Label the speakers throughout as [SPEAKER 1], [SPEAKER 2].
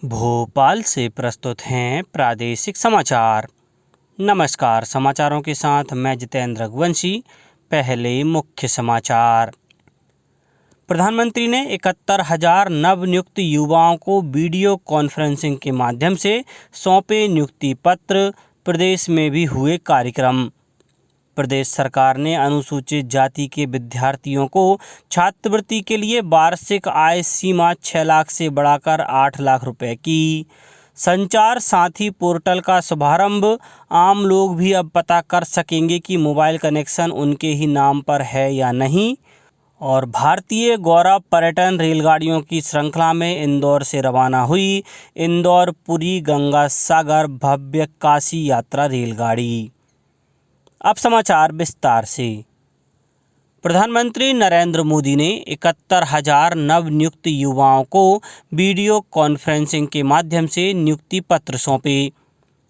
[SPEAKER 1] भोपाल से प्रस्तुत हैं प्रादेशिक समाचार। नमस्कार, समाचारों के साथ मैं जितेंद्र रघुवंशी। पहले मुख्य समाचार। प्रधानमंत्री ने 71,000 नवनियुक्त युवाओं को वीडियो कॉन्फ्रेंसिंग के माध्यम से सौंपे नियुक्ति पत्र। प्रदेश में भी हुए कार्यक्रम। प्रदेश सरकार ने अनुसूचित जाति के विद्यार्थियों को छात्रवृत्ति के लिए वार्षिक आय सीमा 6 लाख से बढ़ाकर 8 लाख रुपए की। संचार साथी पोर्टल का शुभारंभ। आम लोग भी अब पता कर सकेंगे कि मोबाइल कनेक्शन उनके ही नाम पर है या नहीं। और भारतीय गौरव पर्यटन रेलगाड़ियों की श्रृंखला में इंदौर से रवाना हुई इंदौर पुरी गंगा सागर भव्य काशी यात्रा रेलगाड़ी। अब समाचार विस्तार से। प्रधानमंत्री नरेंद्र मोदी ने 71,000 नवनियुक्त युवाओं को वीडियो कॉन्फ्रेंसिंग के माध्यम से नियुक्ति पत्र सौंपे।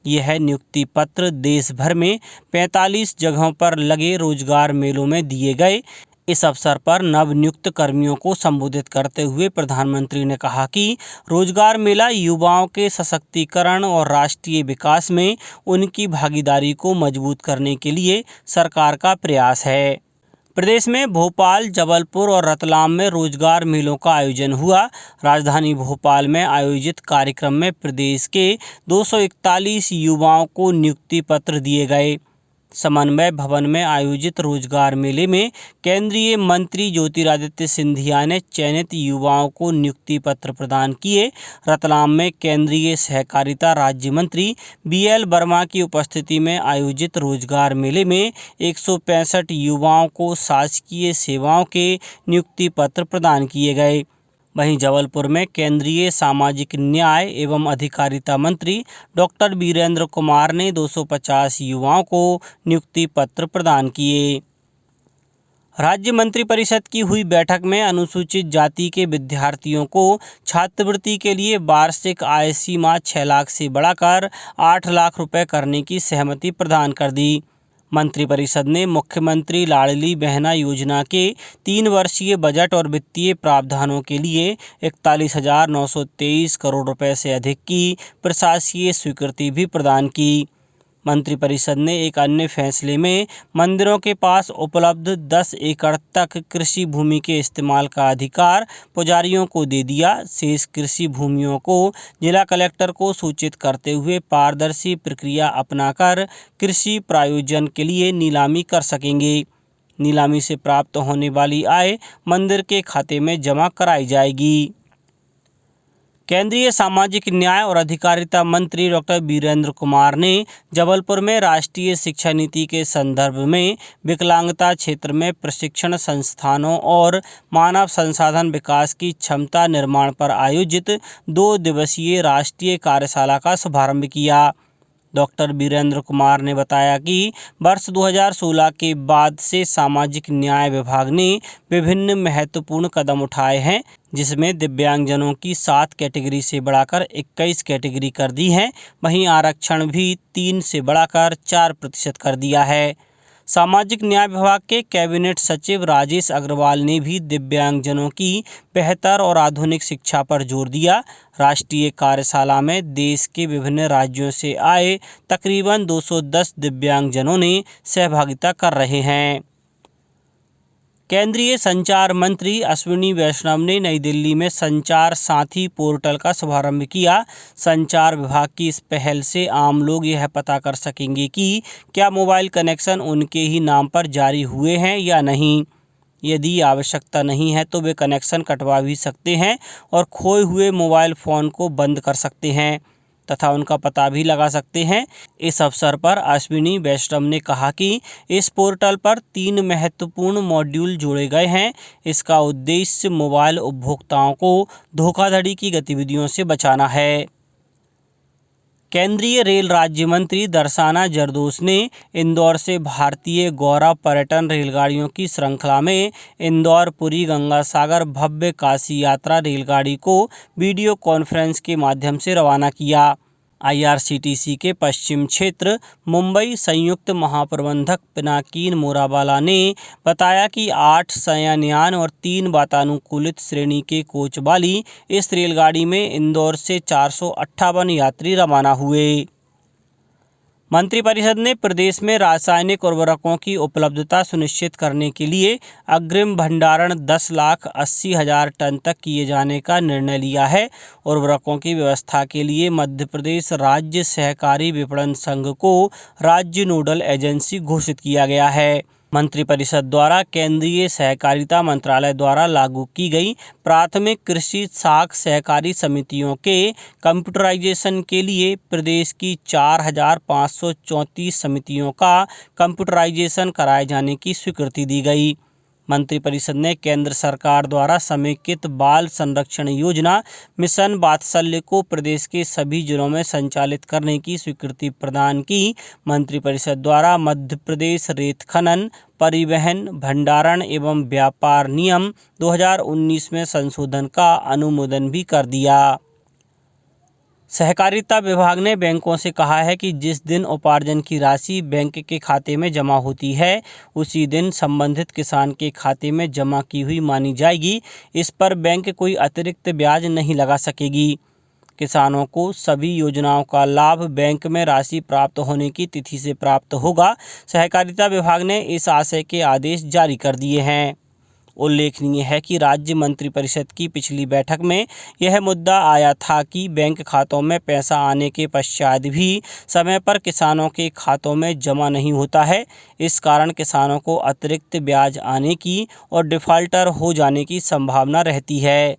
[SPEAKER 1] यह नियुक्ति पत्र देश भर में 45 जगहों पर लगे रोजगार मेलों में दिए गए। इस अवसर पर नवनियुक्त कर्मियों को संबोधित करते हुए प्रधानमंत्री ने कहा कि रोजगार मेला युवाओं के सशक्तिकरण और राष्ट्रीय विकास में उनकी भागीदारी को मजबूत करने के लिए सरकार का प्रयास है। प्रदेश में भोपाल, जबलपुर और रतलाम में रोजगार मेलों का आयोजन हुआ। राजधानी भोपाल में आयोजित कार्यक्रम में प्रदेश के 241 युवाओं को नियुक्ति पत्र दिए गए। समन्वय भवन में आयोजित रोजगार मेले में केंद्रीय मंत्री ज्योतिरादित्य सिंधिया ने चयनित युवाओं को नियुक्ति पत्र प्रदान किए। रतलाम में केंद्रीय सहकारिता राज्य मंत्री BL वर्मा की उपस्थिति में आयोजित रोजगार मेले में 165 युवाओं को शासकीय सेवाओं के नियुक्ति पत्र प्रदान किए गए। वहीं जबलपुर में केंद्रीय सामाजिक न्याय एवं अधिकारिता मंत्री डॉक्टर वीरेंद्र कुमार ने 250 युवाओं को नियुक्ति पत्र प्रदान किए। राज्य मंत्रिपरिषद की हुई बैठक में अनुसूचित जाति के विद्यार्थियों को छात्रवृत्ति के लिए वार्षिक आय सीमा 6 लाख से बढ़ाकर 8 लाख रुपए करने की सहमति प्रदान कर दी। मंत्रिपरिषद ने मुख्यमंत्री लाडली बहना योजना के 3 वर्षीय बजट और वित्तीय प्रावधानों के लिए 41,923 करोड़ रुपए से अधिक की प्रशासकीय स्वीकृति भी प्रदान की। मंत्रिपरिषद ने एक अन्य फैसले में मंदिरों के पास उपलब्ध 10 एकड़ तक कृषि भूमि के इस्तेमाल का अधिकार पुजारियों को दे दिया। शेष कृषि भूमियों को जिला कलेक्टर को सूचित करते हुए पारदर्शी प्रक्रिया अपनाकर कृषि प्रायोजन के लिए नीलामी कर सकेंगे। नीलामी से प्राप्त होने वाली आय मंदिर के खाते में जमा कराई जाएगी। केंद्रीय सामाजिक न्याय और अधिकारिता मंत्री डॉक्टर वीरेंद्र कुमार ने जबलपुर में राष्ट्रीय शिक्षा नीति के संदर्भ में विकलांगता क्षेत्र में प्रशिक्षण संस्थानों और मानव संसाधन विकास की क्षमता निर्माण पर आयोजित 2 दिवसीय राष्ट्रीय कार्यशाला का शुभारंभ किया। डॉक्टर वीरेंद्र कुमार ने बताया कि वर्ष 2016 के बाद से सामाजिक न्याय विभाग ने विभिन्न महत्वपूर्ण कदम उठाए हैं, जिसमें दिव्यांगजनों की 7 कैटेगरी से बढ़ाकर 21 कैटेगरी कर दी है। वहीं आरक्षण भी 3 से बढ़ाकर 4% कर दिया है। सामाजिक न्याय विभाग के कैबिनेट सचिव राजेश अग्रवाल ने भी दिव्यांगजनों की बेहतर और आधुनिक शिक्षा पर जोर दिया। राष्ट्रीय कार्यशाला में देश के विभिन्न राज्यों से आए तकरीबन 210 दिव्यांगजनों ने सहभागिता कर रहे हैं। केंद्रीय संचार मंत्री अश्विनी वैष्णव ने नई दिल्ली में संचार साथी पोर्टल का शुभारंभ किया। संचार विभाग की इस पहल से आम लोग यह पता कर सकेंगे कि क्या मोबाइल कनेक्शन उनके ही नाम पर जारी हुए हैं या नहीं। यदि आवश्यकता नहीं है तो वे कनेक्शन कटवा भी सकते हैं और खोए हुए मोबाइल फ़ोन को बंद कर सकते हैं तथा उनका पता भी लगा सकते हैं। इस अवसर पर अश्विनी वैष्णव ने कहा कि इस पोर्टल पर 3 महत्वपूर्ण मॉड्यूल जोड़े गए हैं। इसका उद्देश्य मोबाइल उपभोक्ताओं को धोखाधड़ी की गतिविधियों से बचाना है। केंद्रीय रेल राज्य मंत्री दर्शना जरदोश ने इंदौर से भारतीय गौरव पर्यटन रेलगाड़ियों की श्रृंखला में इंदौर पुरी गंगा सागर भव्य काशी यात्रा रेलगाड़ी को वीडियो कॉन्फ्रेंस के माध्यम से रवाना किया। IRCTC के पश्चिम क्षेत्र मुंबई संयुक्त महाप्रबंधक पिनाकिन मोराबाला ने बताया कि 8 शयनयान और 3 वातानुकूलित श्रेणी के कोच वाली इस रेलगाड़ी में इंदौर से 458 यात्री रवाना हुए। मंत्रिपरिषद ने प्रदेश में रासायनिक उर्वरकों की उपलब्धता सुनिश्चित करने के लिए अग्रिम भंडारण 10,80,000 टन तक किए जाने का निर्णय लिया है। उर्वरकों की व्यवस्था के लिए मध्य प्रदेश राज्य सहकारी विपणन संघ को राज्य नोडल एजेंसी घोषित किया गया है। मंत्रिपरिषद द्वारा केंद्रीय सहकारिता मंत्रालय द्वारा लागू की गई प्राथमिक कृषि साख सहकारी समितियों के कंप्यूटराइजेशन के लिए प्रदेश की 4,534 समितियों का कंप्यूटराइजेशन कराए जाने की स्वीकृति दी गई। मंत्रिपरिषद ने केंद्र सरकार द्वारा समेकित बाल संरक्षण योजना मिशन वात्सल्य को प्रदेश के सभी जिलों में संचालित करने की स्वीकृति प्रदान की। मंत्रिपरिषद द्वारा मध्य प्रदेश रेत खनन, परिवहन, भंडारण एवं व्यापार नियम 2019 में संशोधन का अनुमोदन भी कर दिया। सहकारिता विभाग ने बैंकों से कहा है कि जिस दिन उपार्जन की राशि बैंक के खाते में जमा होती है उसी दिन संबंधित किसान के खाते में जमा की हुई मानी जाएगी। इस पर बैंक कोई अतिरिक्त ब्याज नहीं लगा सकेगी। किसानों को सभी योजनाओं का लाभ बैंक में राशि प्राप्त होने की तिथि से प्राप्त होगा। सहकारिता विभाग ने इस आशय के आदेश जारी कर दिए हैं। उल्लेखनीय है कि राज्य मंत्रिपरिषद की पिछली बैठक में यह मुद्दा आया था कि बैंक खातों में पैसा आने के पश्चात भी समय पर किसानों के खातों में जमा नहीं होता है। इस कारण किसानों को अतिरिक्त ब्याज आने की और डिफ़ॉल्टर हो जाने की संभावना रहती है।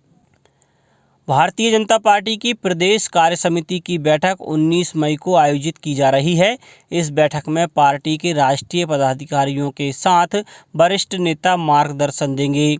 [SPEAKER 1] भारतीय जनता पार्टी की प्रदेश कार्य समिति की बैठक 19 मई को आयोजित की जा रही है। इस बैठक में पार्टी के राष्ट्रीय पदाधिकारियों के साथ वरिष्ठ नेता मार्गदर्शन देंगे।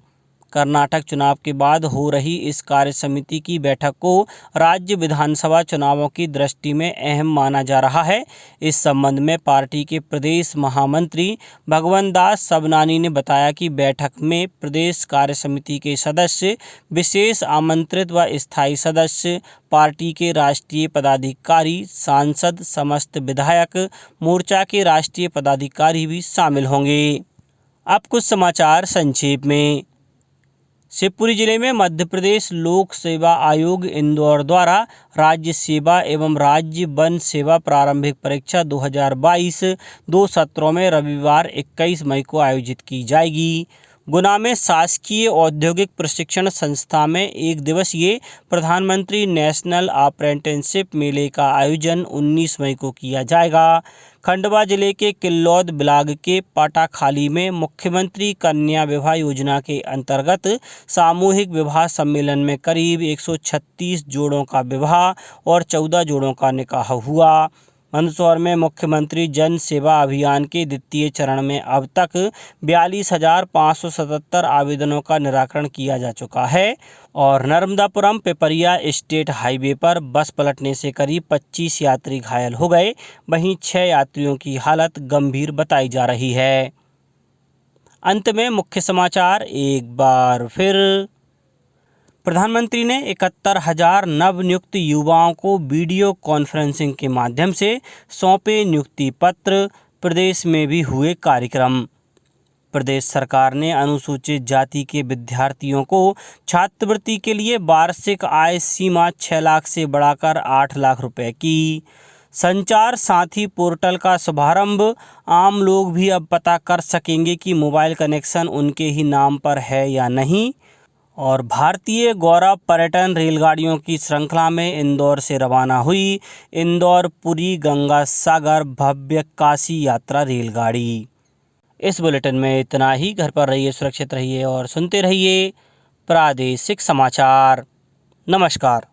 [SPEAKER 1] कर्नाटक चुनाव के बाद हो रही इस कार्य समिति की बैठक को राज्य विधानसभा चुनावों की दृष्टि में अहम माना जा रहा है। इस संबंध में पार्टी के प्रदेश महामंत्री भगवंत दास सबनानी ने बताया कि बैठक में प्रदेश कार्य समिति के सदस्य, विशेष आमंत्रित व स्थायी सदस्य, पार्टी के राष्ट्रीय पदाधिकारी, सांसद, समस्त विधायक, मोर्चा के राष्ट्रीय पदाधिकारी भी शामिल होंगे। अब कुछ समाचार संक्षेप में। शिवपुरी जिले में मध्य प्रदेश लोक सेवा आयोग इंदौर द्वारा राज्य सेवा एवं राज्य वन सेवा प्रारंभिक परीक्षा 2022 2 सत्रों में रविवार 21 मई को आयोजित की जाएगी। गुना में शासकीय औद्योगिक प्रशिक्षण संस्था में एक दिवसीय प्रधानमंत्री नेशनल अप्रेंटिसशिप मेले का आयोजन 19 मई को किया जाएगा। खंडवा जिले के किल्लौद ब्लॉक के पाटाखाली में मुख्यमंत्री कन्या विवाह योजना के अंतर्गत सामूहिक विवाह सम्मेलन में करीब 136 जोड़ों का विवाह और 14 जोड़ों का निकाह हुआ। मंदसौर में मुख्यमंत्री जन सेवा अभियान के द्वितीय चरण में अब तक 42,577 आवेदनों का निराकरण किया जा चुका है। और नर्मदापुरम पिपरिया स्टेट हाईवे पर बस पलटने से करीब 25 यात्री घायल हो गए, वहीं 6 यात्रियों की हालत गंभीर बताई जा रही है। अंत में मुख्य समाचार एक बार फिर। प्रधानमंत्री ने 71,000 नवनियुक्त युवाओं को वीडियो कॉन्फ्रेंसिंग के माध्यम से सौंपे नियुक्ति पत्र। प्रदेश में भी हुए कार्यक्रम। प्रदेश सरकार ने अनुसूचित जाति के विद्यार्थियों को छात्रवृत्ति के लिए वार्षिक आय सीमा 6 लाख से बढ़ाकर 8 लाख रुपए की। संचार साथी पोर्टल का शुभारंभ। आम लोग भी अब पता कर सकेंगे कि मोबाइल कनेक्शन उनके ही नाम पर है या नहीं। और भारतीय गौरव पर्यटन रेलगाड़ियों की श्रृंखला में इंदौर से रवाना हुई इंदौर पुरी गंगा सागर भव्य काशी यात्रा रेलगाड़ी। इस बुलेटिन में इतना ही। घर पर रहिए, सुरक्षित रहिए और सुनते रहिए प्रादेशिक समाचार। नमस्कार।